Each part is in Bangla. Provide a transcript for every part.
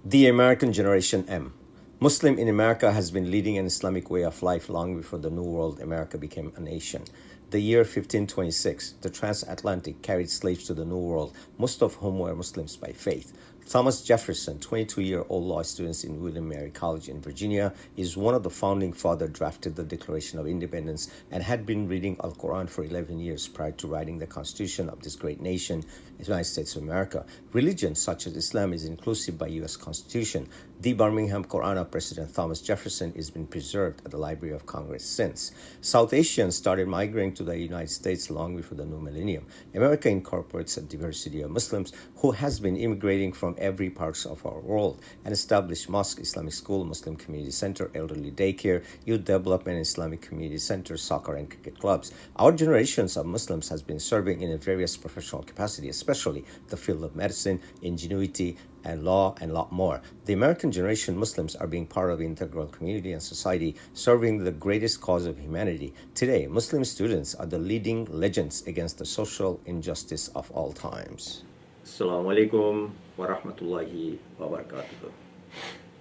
The American Generation M. Muslim in America has been leading an Islamic way of life long before the New World America became a nation. The year 1526, the transatlantic carried slaves to the New World, most of whom were Muslims by faith. Thomas Jefferson, 22-year-old law student in William Mary College in Virginia, is one of the founding fathers drafted the Declaration of Independence and had been reading Al-Quran for 11 years prior to writing the Constitution of this great nation, the United States of America. Religion, such as Islam, is inclusive by U.S. Constitution. The Birmingham Quran of President Thomas Jefferson has been preserved at the Library of Congress since. South Asians started migrating to the United States long before the new millennium. America incorporates a diversity of Muslims who has been immigrating from every part of our world and established mosque, Islamic school, Muslim community center, elderly daycare, youth development, Islamic community center, soccer and cricket clubs. Our generations of Muslims has been serving in a various professional capacity, especially the field of medicine, ingenuity, and law, and a lot more. The American generation Muslims are being part of the integral community and society, serving the greatest cause of humanity. Today, Muslim students are the leading legends against the social injustice of all times. আসসালামু আলাইকুম ওয়া রাহমাতুল্লাহি ওয়া বারাকাতুহু।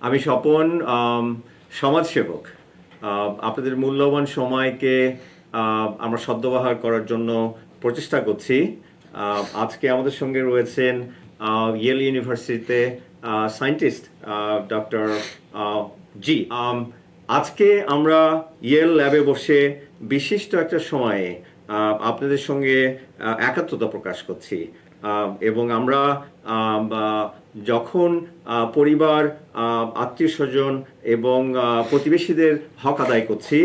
আমি স্বপন, সমাজসেবক। আপনাদের মূল্যবান সময়কে আমরা সদ্ব্যবহার করার জন্য প্রচেষ্টা করছি। আজকে আমাদের সঙ্গে রয়েছেন ইয়েল ইউনিভার্সিটিতে সায়েন্টিস্ট ডক্টর জি। আজকে আমরা ইয়েল ল্যাবে বসে বিশিষ্ট একটা সময়ে আপনাদের সঙ্গে একাত্মতা প্রকাশ করছি এবং আমরা যখন পরিবার, আত্মীয় স্বজন এবং প্রতিবেশীদের হক আদায় করছি,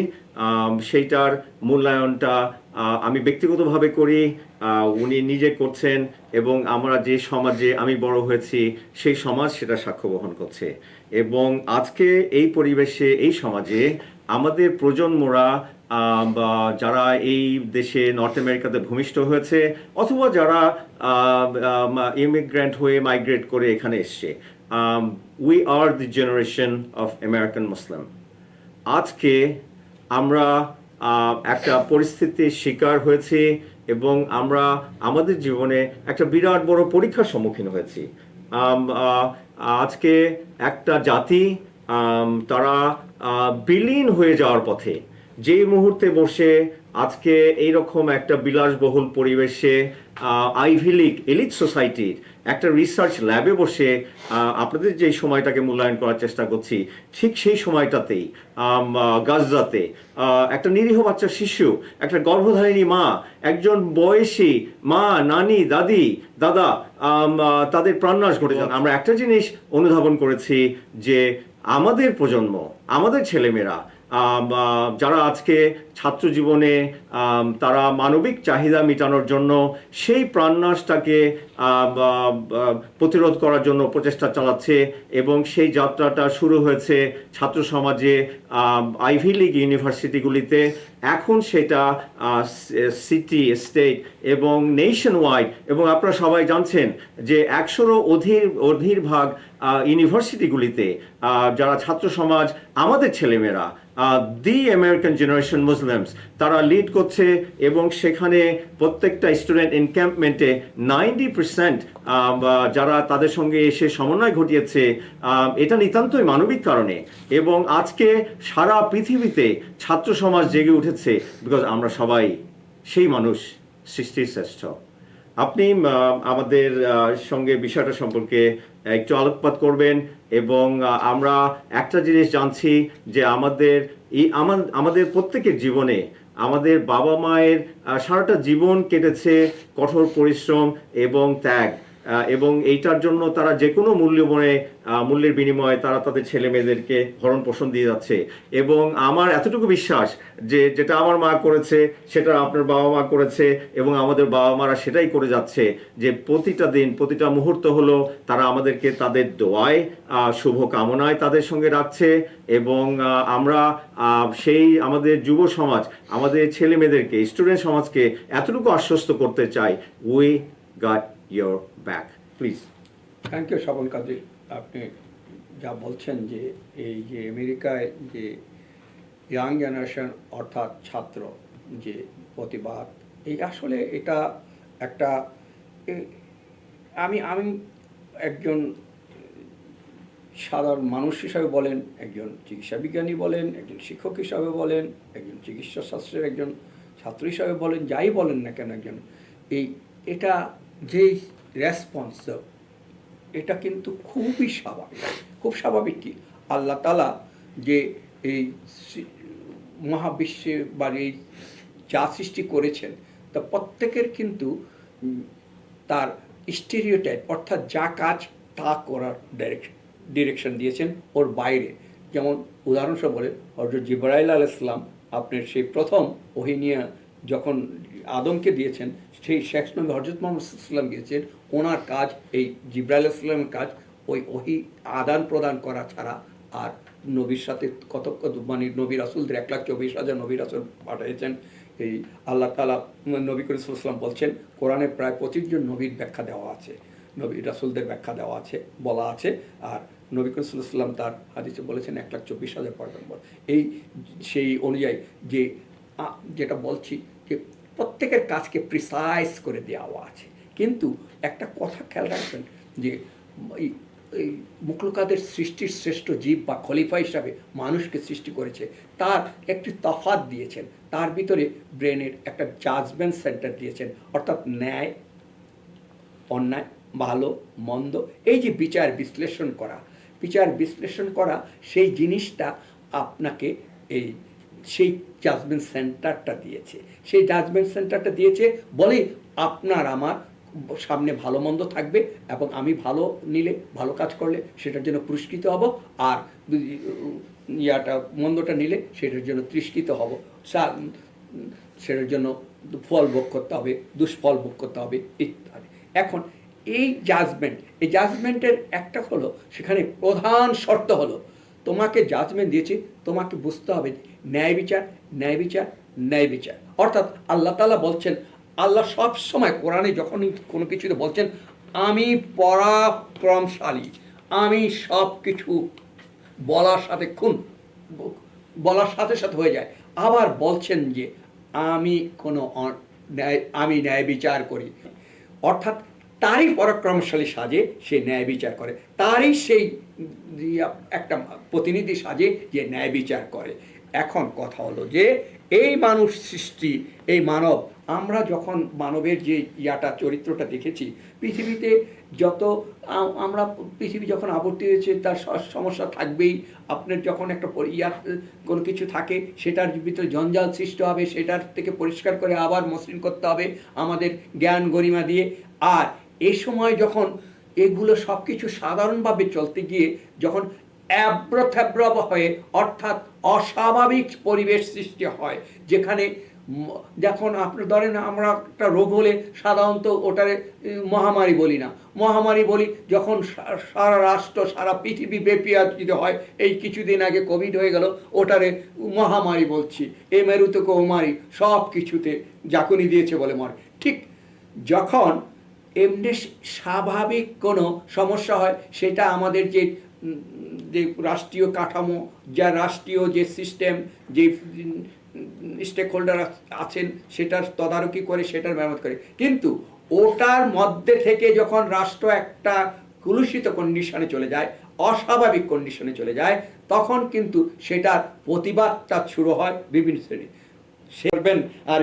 সেইটার মূল্যায়নটা আমি ব্যক্তিগতভাবে করি, উনি নিজে করছেন এবং আমরা যে সমাজে আমি বড় হয়েছি সেই সমাজ সেটা সাক্ষ্য বহন করছে। এবং আজকে এই পরিবেশে, এই সমাজে আমাদের প্রজন্মরা বা যারা এই দেশে নর্থ আমেরিকাতে ভূমিষ্ঠ হয়েছে অথবা যারা ইমিগ্রেন্ট হয়ে মাইগ্রেট করে এখানে এসছে, we are the generation of American Muslim. আজকে আমরা একটা পরিস্থিতির শিকার হয়েছি এবং আমরা আমাদের জীবনে একটা বিরাট বড় পরীক্ষার সম্মুখীন হয়েছি। আজকে একটা জাতি তারা বিলীন হয়ে যাওয়ার পথে, যেই মুহূর্তে বসে আজকে এইরকম একটা বিলাসবহুল পরিবেশে আইভি লীগ এলিট সোসাইটির একটা রিসার্চ ল্যাবে বসে আপনাদের যে সময়টাকে মূল্যায়ন করার চেষ্টা করছি, ঠিক সেই সময়টাতেই গাজাতে একটা নিরীহ বাচ্চা শিশু, একটা গর্ভধারিণী মা, একজন বয়সী মা, নানি, দাদি, দাদা, তাদের প্রাণনাশ ঘটে যান। আমরা একটা জিনিস অনুধাবন করেছি যে আমাদের প্রজন্ম, আমাদের ছেলেমেয়েরা যারা আজকে ছাত্র জীবনে তারা মানবিক চাহিদা মেটানোর জন্য সেই প্রাণনাশটাকে প্রতিরোধ করার জন্য প্রচেষ্টা চালাচ্ছে এবং সেই যাত্রাটা শুরু হয়েছে ছাত্র সমাজে, আইভি লীগ ইউনিভার্সিটিগুলিতে। এখন সেটা সিটি, স্টেট এবং নেশন ওয়াইড, এবং আপনারা সবাই জানছেন যে 100-রও অধিক ভাগ ইউনিভার্সিটিগুলিতে যারা ছাত্র সমাজ, আমাদের ছেলেমেয়েরা, দি আমেরিকান জেনারেশন মুসলিমস, তারা লিড করছে এবং সেখানে প্রত্যেকটা স্টুডেন্ট এনক্যাম্পমেন্টে 90% যারা তাদের সঙ্গে এসে সমন্বয় ঘটিয়েছে, এটা নিতান্তই মানবিক কারণে। এবং আজকে সারা পৃথিবীতে ছাত্র সমাজ জেগে উঠেছে, বিকজ আমরা সবাই সেই মানুষ, সৃষ্টির শ্রেষ্ঠ। আপনি আমাদের সঙ্গে বিষয়টা সম্পর্কে একটু আলোকপাত করবেন এবং আমরা একটা জিনিস জানছি যে আমাদের প্রত্যেকের জীবনে আমাদের বাবা মায়ের সারাটা জীবন কেটেছে কঠোর পরিশ্রম এবং ত্যাগ, এবং এইটার জন্য তারা যে কোনো মূল্যের বিনিময়ে তারা তাদের ছেলে মেয়েদেরকে ভরণ পোষণ দিয়ে যাচ্ছে। এবং আমার এতটুকু বিশ্বাস যে যেটা আমার মা করেছে সেটা আপনার বাবা মা করেছে এবং আমাদের বাবা মারা সেটাই করে যাচ্ছে, যে প্রতিটা দিন, প্রতিটা মুহূর্ত হলো তারা আমাদেরকে তাদের দোয়ায়, শুভ কামনায় তাদের সঙ্গে রাখছে। এবং আমরা সেই আমাদের যুব সমাজ, আমাদের ছেলে মেয়েদেরকে, স্টুডেন্ট সমাজকে এতটুকু আশ্বস্ত করতে চাই, we got your back, please. Thank you Swapan Kazi. আপনি যা বলছেন যে এই যে আমেরিকায় যে ইয়াং জেনারেশন অর্থাৎ ছাত্র যে প্রতিবাদ, এই আসলে এটা একটা আমি একজন সাধারণ মানুষ হিসাবে বলেন, একজন চিকিৎসা বিজ্ঞানী বলেন, একজন শিক্ষক হিসাবে বলেন, একজন চিকিৎসা শাস্ত্রের একজন ছাত্র হিসাবে বলেন, যাই বলেন না কেন একজন, এটা যেই রেসপন্স, এটা কিন্তু খুবই স্বাভাবিক। খুব স্বাভাবিক কি, আল্লাহ তাআলা যে এই মহাবিশ্বে বা এই যা সৃষ্টি করেছেন তা প্রত্যেকের কিন্তু তার স্টেরিওটাইপ, অর্থাৎ যা কাজ তা করার ডিরেকশন দিয়েছেন ওর বাইরে। যেমন উদাহরণস্বরূপ বলে হযরত জিবরাইল আলাইহিস সালাম আপনার সেই প্রথম ওহী নিয়ে যখন আদমকে দিয়েছেন, সেই শেষ নবী হযরত মুহাম্মদ সাল্লাল্লাহু আলাইহি ওয়াসাল্লাম গিয়েছেন, ওনার কাজ এই জিবরাইল আলাইহিস সালামের কাজ ওই ওহী আদান প্রদান করা ছাড়া আর নবীর সাথে কত মানে নবী রাসূলদের 1,24,000 নবী রাসূল পাঠিয়েছেন। এই আল্লাহ তাআলা নবী করিম সাল্লাল্লাহু আলাইহি ওয়াসাল্লাম বলছেন, কোরআনে প্রায় 25 জন নবীর ব্যাখ্যা দেওয়া আছে, নবী রাসূলদের ব্যাখ্যা দেওয়া আছে, বলা আছে। আর নবী করিম সাল্লাল্লাহু আলাইহি ওয়াসাল্লাম তার হাদিসে বলেছেন 1,24,000 পয়গম্বর। এই সেই অনুযায়ী যে যেটা বলছি যে প্রত্যেকের কাজকে প্রিসাইজ করে দেওয়া আছে। কিন্তু একটা কথা খেয়াল রাখবেন যে এই মুখলুকাদের সৃষ্টির শ্রেষ্ঠ জীব বা খলিফা হিসাবে মানুষকে সৃষ্টি করেছে, তার একটি তফাৎ দিয়েছেন, তার ভিতরে ব্রেনের একটা জাজমেন্ট সেন্টার দিয়েছেন, অর্থাৎ ন্যায় অন্যায়, ভালো মন্দ, এই যে বিচার বিশ্লেষণ করা সেই জিনিসটা আপনাকে এই সেই জাজমেন্ট সেন্টারটা দিয়েছে। সেই জাজমেন্ট সেন্টারটা দিয়েছে বলেই আপনার আমার সামনে ভালো মন্দ থাকবে, এবং আমি ভালো নিলে, ভালো কাজ করলে সেটার জন্য পুরস্কৃত হব, আর মন্দটা নিলে সেটার জন্য তৃষ্কৃত হব, সেটার জন্য ফল ভোগ করতে হবে, দুষ্ফল ভোগ করতে হবে ইত্যাদি। এখন এই জাজমেন্টের একটা হলো, সেখানে প্রধান শর্ত হলো তোমাকে জাজমেন্ট দিয়েছে, তোমাকে বুঝতে হবে ন্যায় বিচার। অর্থাৎ আল্লাহ তাআলা বলছেন, আল্লাহ সব সময় কোরআনে যখনই কোনো কিছুতে বলছেন আমি পরাক্রমশালী, আমি সব কিছু বলার সাথে সাথে হয়ে যায়। আবার বলছেন যে আমি ন্যায় বিচার করি, অর্থাৎ তারই পরাক্রমশালী সাজে সে ন্যায় বিচার করে, তারই সেই একটা প্রতিনিধি সাজে যে ন্যায় বিচার করে। এখন কথা হলো যে এই মানুষ সৃষ্টি, এই মানব, আমরা যখন মানবের যে চরিত্রটা দেখেছি পৃথিবীতে, পৃথিবী যখন আবর্তি হয়েছে তার সমস্যা থাকবেই। আপনার যখন একটা কোনো কিছু থাকে সেটার ভিতরে জঞ্জাল সৃষ্টি হবে, সেটার থেকে পরিষ্কার করে আবার মসৃণ করতে হবে আমাদের জ্ঞান গরিমা দিয়ে। আর এই সময় যখন এগুলো সব কিছু সাধারণভাবে চলতে গিয়ে যখন অ্যাব্রথ্যাব্র হয়ে, অর্থাৎ অস্বাভাবিক পরিবেশ সৃষ্টি হয়, যেখানে যখন আপনি ধরেন আমরা একটা রোগ হলে সাধারণত ওটারে মহামারী বলি না, মহামারী বলি যখন সারা রাষ্ট্র সারা পৃথিবী ব্যাপী যদি হয়। এই কিছুদিন আগে কোভিড হয়ে গেল, ওটারে মহামারী বলছি, এ মেরুতে কৌমারী, সব কিছুতে জাকুনি দিয়েছে বলে মরে। ঠিক যখন এমনি স্বাভাবিক কোনো সমস্যা হয়, সেটা আমাদের যে রাষ্ট্রীয় কাঠামো, যা রাষ্ট্রীয় যে সিস্টেম, যে স্টেক হোল্ডার আছেন সেটার তদারকি করে, সেটার মেরামত করে। কিন্তু ওটার মধ্যে থেকে যখন রাষ্ট্র একটা কলুষিত কন্ডিশনে চলে যায়, অস্বাভাবিক কন্ডিশনে চলে যায়, তখন কিন্তু সেটার প্রতিবাদটা শুরু হয় বিভিন্ন শ্রেণী করবেন। আর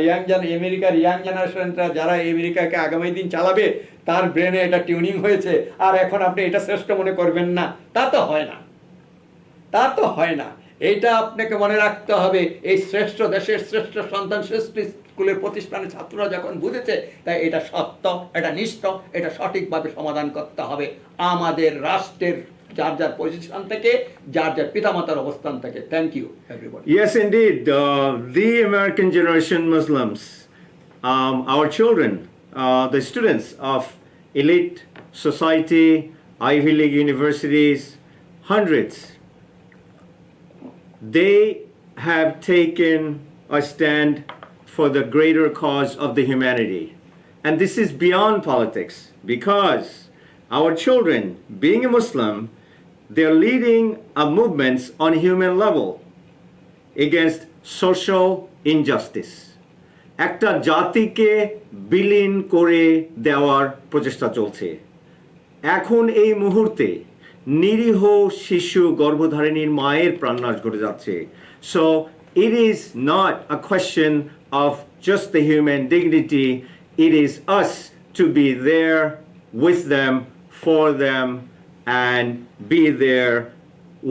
আমেরিকার ইয়াং জেনারেশনটা যারা আমেরিকাকে আগামী দিন চালাবে, তার ব্রেনে এটা টিউনিং হয়েছে, আর এখন আপনি এটা শ্রেষ্ঠ মনে করবেন না, তা তো হয় না। এইটা আপনাকে মনে রাখতে হবে, এই শ্রেষ্ঠ দেশের শ্রেষ্ঠ সন্তান, শ্রেষ্ঠ স্কুলের প্রতিষ্ঠানের ছাত্ররা যখন বুঝেছে, তাই এটা সত্য, এটা নিষ্ঠ, এটা সঠিকভাবে সমাধান করতে হবে আমাদের রাষ্ট্রের যার যার পজিশন থেকে, যার যার পিতামাতার অবস্থান থেকে। Thank you everybody. Yes, indeed. The American generation Muslims, our children, the students of elite society, Ivy League universities, hundreds, they have taken a stand for the greater cause of the humanity. And this is beyond politics, because our children, being a Muslim, they're leading a movement on human level against social injustice. একটা জাতিকে বিলীন করে দেওয়ার প্রচেষ্টা চলছে। এখন এই মুহূর্তে নিরীহ শিশু গর্ভধারিণীর মায়ের প্রাণনাশ ঘটে যাচ্ছে। So it is not a question of just the human dignity, it is us to be there with them, for them, and be there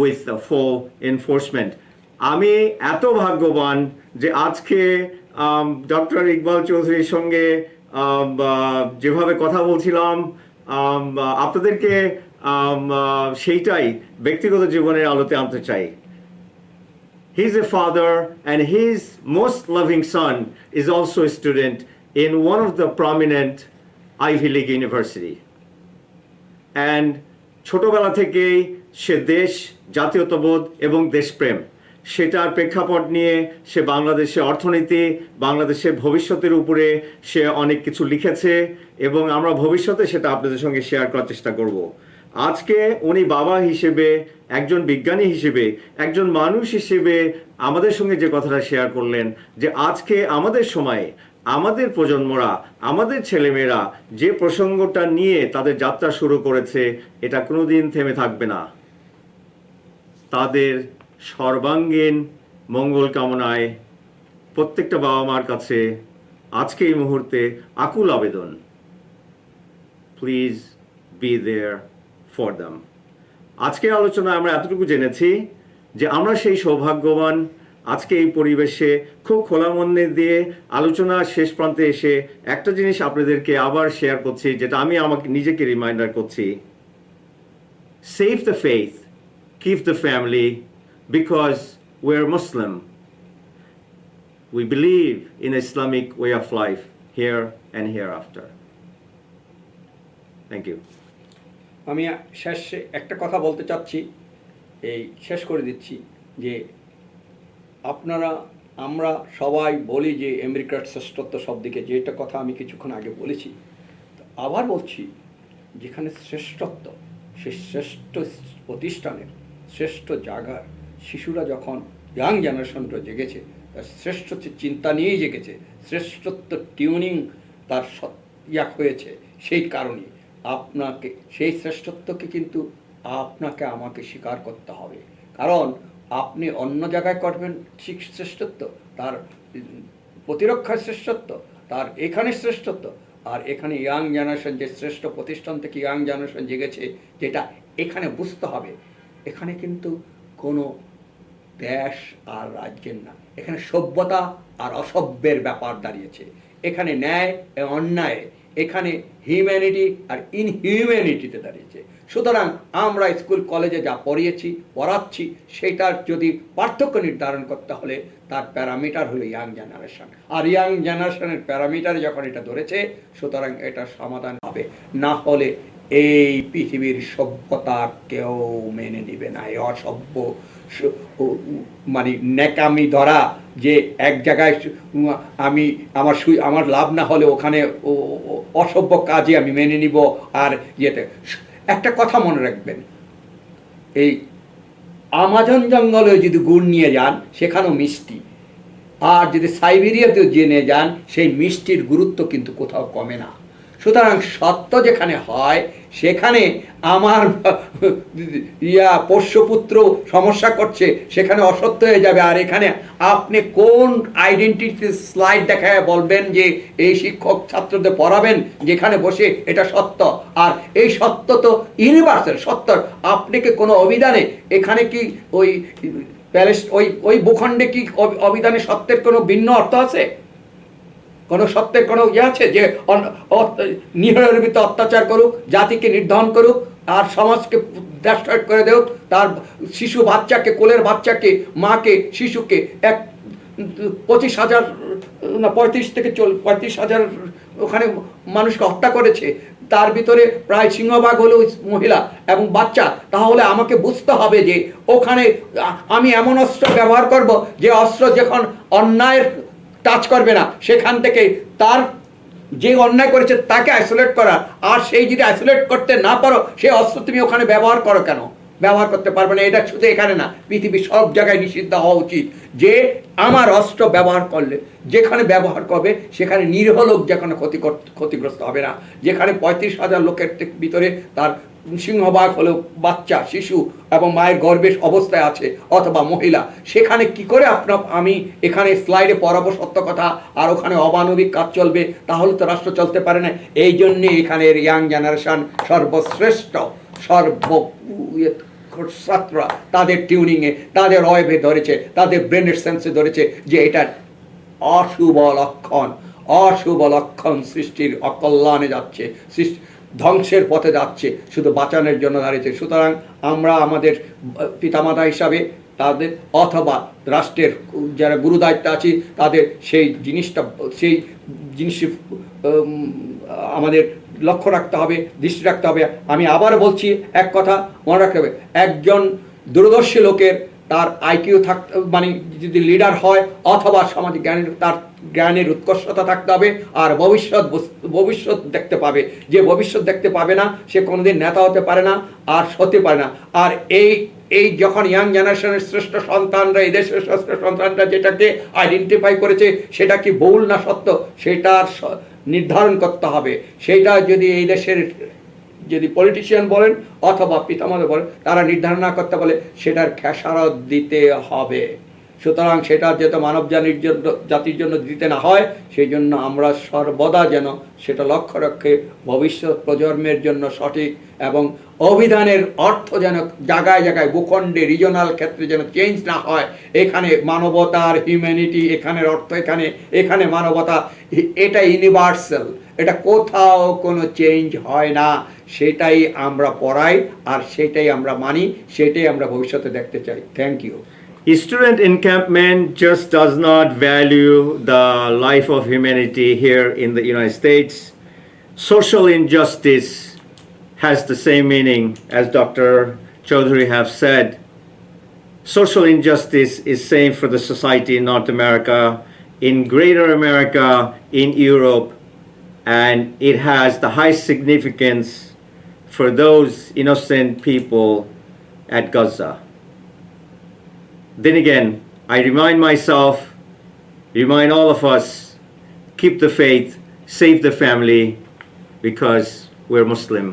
with the full enforcement. আমি এত ভাগ্যবান যে আজকে ডক্টর ইকবাল চৌধুরীর সঙ্গে যেভাবে কথা বলছিলাম, আপনাদেরকে সেইটাই ব্যক্তিগত জীবনের আলোতে আনতে চাই। He's a father and his most loving son is also a student in one of the prominent Ivy League university. And ছোটবেলা থেকেই সে দেশ, জাতীয়তাবোধ এবং দেশপ্রেম সেটার প্রেক্ষাপট নিয়ে সে বাংলাদেশের অর্থনীতি, বাংলাদেশের ভবিষ্যতের উপরে সে অনেক কিছু লিখেছে এবং আমরা ভবিষ্যতে সেটা আপনাদের সঙ্গে শেয়ার করার চেষ্টা করব। আজকে উনি বাবা হিসেবে, একজন বিজ্ঞানী হিসেবে, একজন মানুষ হিসেবে আমাদের সঙ্গে যে কথাটা শেয়ার করলেন যে আজকে আমাদের সময়ে আমাদের প্রজন্মরা, আমাদের ছেলেমেয়েরা যে প্রসঙ্গটা নিয়ে তাদের যাত্রা শুরু করেছে এটা কোনোদিন থেমে থাকবে না। তাদের সর্বাঙ্গীন মঙ্গল কামনায় প্রত্যেকটা বাবা মার কাছে আজকে এই মুহূর্তে আকুল আবেদন, please be there for them. আজকের আলোচনায় আমরা এতটুকু জেনেছি যে আমরা সেই সৌভাগ্যবান আজকে এই পরিবেশে খুব খোলা মনে দিয়ে আলোচনার শেষ প্রান্তে এসে একটা জিনিস আপনাদেরকে আবার শেয়ার করছি, যেটা আমি আমাকে নিজেকে রিমাইন্ডার করছি। Save the faith, keep the family, because we're Muslim. We believe in Islamic way of life here and hereafter. Thank you. আমি শেষে একটা কথা বলতে চাচ্ছি, এই শেষ করে দিচ্ছি যে আমরা সবাই বলি যে আমেরিকার শ্রেষ্ঠত্ব সব দিকে, যেটা কথা আমি কিছুক্ষণ আগে বলেছি। আবার বলছি, যেখানে শ্রেষ্ঠত্ব, সে শ্রেষ্ঠ প্রতিষ্ঠানের, শ্রেষ্ঠ জায়গার শিশুরা যখন ইয়াং জেনারেশনটা জেগেছে, তার শ্রেষ্ঠ চিন্তা নিয়েই জেগেছে, শ্রেষ্ঠত্ব টিউনিং তার হয়েছে, সেই কারণে আপনাকে সেই শ্রেষ্ঠত্বকে কিন্তু আপনাকে আমাকে স্বীকার করতে হবে। কারণ আপনি অন্য জায়গায় করবেন ঠিক শ্রেষ্ঠত্ব, তার প্রতিরক্ষার শ্রেষ্ঠত্ব, তার এখানে শ্রেষ্ঠত্ব, আর এখানে ইয়াং জেনারেশন যে শ্রেষ্ঠ প্রতিষ্ঠান থেকে ইয়াং জেনারেশন জেগেছে, যেটা এখানে বুঝতে হবে, এখানে কিন্তু কোনো দেশ আর রাজ্যের না, এখানে সভ্যতা আর অসভ্যের ব্যাপার দাঁড়িয়েছে, এখানে ন্যায় অন্যায়, এখানে হিউম্যানিটি আর ইনহিউম্যানিটিতে দাঁড়িয়েছে। সুতরাং আমরা স্কুল কলেজে যা পড়াচ্ছি সেটার যদি পার্থক্য নির্ধারণ করতে হলে তার প্যারামিটার হলো ইয়াং জেনারেশন, আর ইয়াং জেনারেশনের প্যারামিটারে যখন এটা ধরেছে, সুতরাং এটা সমাধান হবে। না হলে এই পৃথিবীর সভ্যতা কেউ মেনে নেবে না। এই অসভ্য মানে নেকামি ধরা যে এক জায়গায় আমার লাভ না হলে ওখানে অসভ্য কাজে আমি মেনে নিব, আর ইয়েতে একটা কথা মনে রাখবেন, এই আমাজন জঙ্গলে যদি গুড় নিয়ে যান সেখানেও মিষ্টি, আর যদি সাইবেরিয়াতেও জেনে যান সেই মিষ্টির গুরুত্ব কিন্তু কোথাও কমে না। সুতরাং সত্য যেখানে হয় সেখানে আমার পোষ্যপুত্র সমস্যা করছে, সেখানে অসত্য হয়ে যাবে। আর এখানে আপনি কোন আইডেন্টিটি স্লাইড দেখায় বলবেন যে এই শিক্ষক ছাত্রদের পড়াবেন যেখানে বসে এটা সত্য, আর এই সত্য তো ইউনিভার্সাল সত্য। আপনি কি কোনো অভিধানে এখানে কি ওই ভূখণ্ডে কি অভিধানে সত্যের কোনো ভিন্ন অর্থ আছে? কোনো সত্যের কোনো আছে যে নির্বিত অত্যাচার করুক, জাতিকে নির্ধারণ করুক, আর সমাজকে ডেস্ট্রয় করে দেও, তার শিশু বাচ্চাকে, কোলের বাচ্চাকে, মাকে, শিশুকে 25,000 না 35,000 ওখানে মানুষকে হত্যা করেছে, তার ভিতরে প্রায় সিংহভাগ হলো মহিলা এবং বাচ্চা। তাহলে আমাকে বুঝতে হবে যে ওখানে আমি এমন অস্ত্র ব্যবহার করব যে অস্ত্র যখন অন্যায়ের টাচ করবে না, সেখান থেকে তার যে অন্যায় করেছে তাকে আইসোলেট করার, আর সেই যদি আইসোলেট করতে না পারো সেই অস্ত্র তুমি ওখানে ব্যবহার করো কেন? ব্যবহার করতে পারবে না। এটা শুধু এখানে না, পৃথিবীর সব জায়গায় নিষিদ্ধ হওয়া উচিত যে আমার অস্ত্র ব্যবহার করলে যেখানে ব্যবহার করবে সেখানে নিরীহ লোক যেখানে ক্ষতিগ্রস্ত হবে না, যেখানে 35,000 লোকের ভিতরে তার সিংহভাগ হলো বাচ্চা, শিশু এবং মায়ের গর্ভের অবস্থায় আছে অথবা মহিলা, সেখানে কি করে আমি এখানে স্লাইডে পড়াবো সত্য কথা আর ওখানে অমানবিক কাজ চলবে? তাহলে তো রাষ্ট্র চলতে পারে না। এই জন্যে এখানের ইয়াং জেনারেশন সর্বশ্রেষ্ঠ, ছাত্ররা তাদের টিউনিংয়ে, তাদের অয়েভে ধরেছে, তাদের ব্রেনের সেন্সে ধরেছে যে এটা অশুভ লক্ষণ, অশুভ লক্ষণ, সৃষ্টির অকল্যাণে যাচ্ছে, ধ্বংসের পথে যাচ্ছে, শুধু বাঁচানোর জন্য দাঁড়িয়েছে। সুতরাং আমরা আমাদের পিতামাতা হিসাবে তাদের অথবা রাষ্ট্রের যারা গুরু দায়িত্বে আছি তাদের সেই জিনিস আমাদের লক্ষ্য রাখতে হবে, দৃষ্টি রাখতে হবে। আমি আবার বলছি, এক কথা মনে রাখতে হবে, একজন দূরদর্শী লোকের তার আইকিউ মানে যদি লিডার হয় অথবা সামাজিক জ্ঞানের, তার জ্ঞানের উৎকর্ষতা থাকতে হবে আর ভবিষ্যৎ দেখতে পাবে। যে ভবিষ্যৎ দেখতে পাবে না সে কোনোদিন নেতা হতে পারে না আর হতে পারে না। আর এই যখন ইয়াং জেনারেশনের শ্রেষ্ঠ সন্তানরা, এই দেশের শ্রেষ্ঠ সন্তানরা যেটাকে আইডেন্টিফাই করেছে সেটা কি ভুল না সত্য সেটার নির্ধারণ করতে হবে। সেইটা যদি এই দেশের যদি পলিটিশিয়ান বলেন অথবা পিতামাতা বলেন, তারা নির্ধারণ না করতে বলে সেটার খেসারত দিতে হবে। সুতরাং সেটা যাতে মানব জাতির জন্য দিতে না হয়, সেই জন্য আমরা সর্বদা যেন সেটা লক্ষ্য রাখে ভবিষ্যৎ প্রজন্মের জন্য সঠিক এবং অভিধানের অর্থ যেন জায়গায় জায়গায় ভূখণ্ডে রিজনাল ক্ষেত্রে যেন চেঞ্জ না হয়। এখানে মানবতার হিউম্যানিটি, এখানের অর্থ এখানে মানবতা, এটা ইউনিভার্সাল, এটা কোথাও কোনো চেঞ্জ হয় না। সেটাই আমরা পড়াই আর সেটাই আমরা মানি, সেটাই আমরা ভবিষ্যতে দেখতে চাই। Thank you. Student encampment just does not value the life of humanity here in the United States. Social injustice has the same meaning as Dr. Chaudhary have said. Social injustice is same for the society in North America, in Greater America, in Europe, and it has the highest significance for those innocent people at Gaza. Then again, I remind myself, remind all of us, keep the faith, save the family, because we're Muslim.